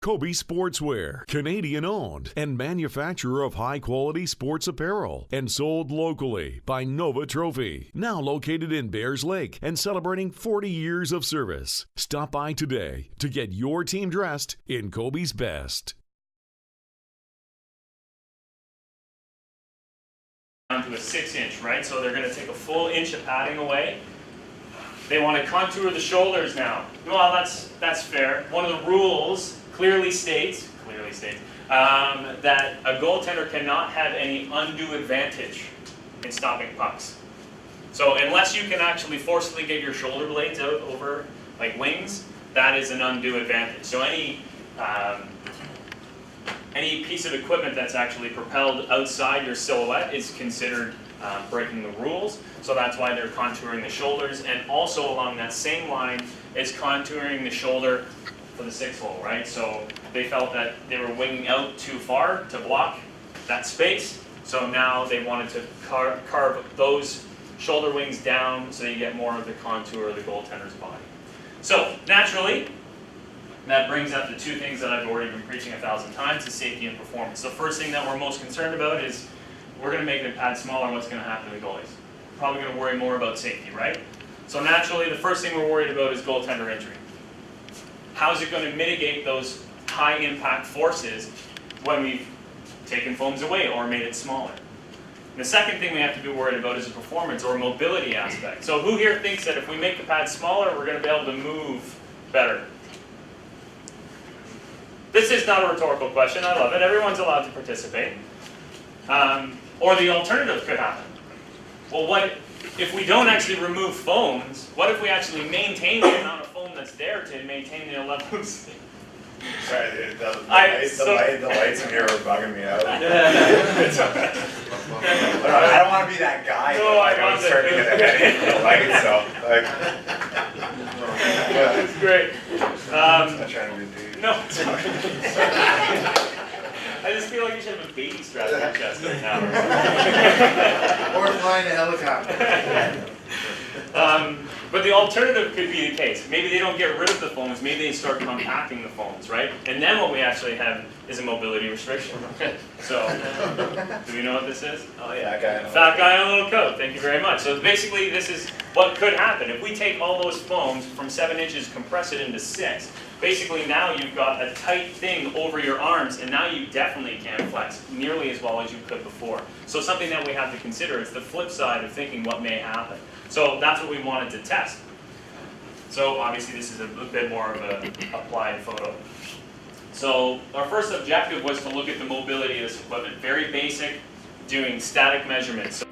Kobe Sportswear, Canadian owned and manufacturer of high quality sports apparel and sold locally by Nova Trophy. Now located in Bears Lake and celebrating 40 years of service. Stop by today to get your team dressed in Kobe's best. Down to a 6-inch, right? So they're going to take a full inch of padding away. They want to contour the shoulders now. Well, that's fair. One of the rules clearly states that a goaltender cannot have any undue advantage in stopping pucks. So unless you can actually forcibly get your shoulder blades out over like wings, that is an undue advantage. So any piece of equipment that's actually propelled outside your silhouette is considered breaking the rules. So that's why they're contouring the shoulders, and also along that same line is contouring the shoulder for the 6-hole, right? So they felt that they were winging out too far to block that space. So now they wanted to carve those shoulder wings down so you get more of the contour of the goaltender's body. So naturally, that brings up the two things that I've already been preaching 1,000 times, is safety and performance. The first thing that we're most concerned about is we're going to make the pad smaller. What's going to happen to the goalies? Probably going to worry more about safety, right? So naturally, the first thing we're worried about is goaltender injury. How is it going to mitigate those high impact forces when we've taken foams away or made it smaller? The second thing we have to be worried about is a performance or mobility aspect. So who here thinks that if we make the pad smaller, we're going to be able to move better? This is not a rhetorical question. I love it. Everyone's allowed to participate. Or the alternative could happen. Well, what if we don't actually remove foams? What if we actually maintain the amount of foam that's there to maintain the levels? Sorry, dude, the lights in here are bugging me out. It's okay. I don't want to be that guy. No, I love was starting to get the headache from the lights, so It's great. I'm not trying to be a dude. No, it's okay. I just feel like you should have a baby strap on your chest right now. Or flying a helicopter. But the alternative could be the case. Maybe they don't get rid of the foams, maybe they start compacting the foams, right? And then what we actually have is a mobility restriction. So, do we know what this is? Oh yeah, Fat guy in a little coat, thank you very much. So basically this is what could happen. If we take all those foams from 7 inches, compress it into 6, basically now you've got a tight thing over your arms, and now you definitely can't flex nearly as well as you could before. So something that we have to consider is the flip side of thinking what may happen. So that's what we wanted to test. So obviously this is a bit more of an applied photo. So our first objective was to look at the mobility of this equipment. Very basic, doing static measurements.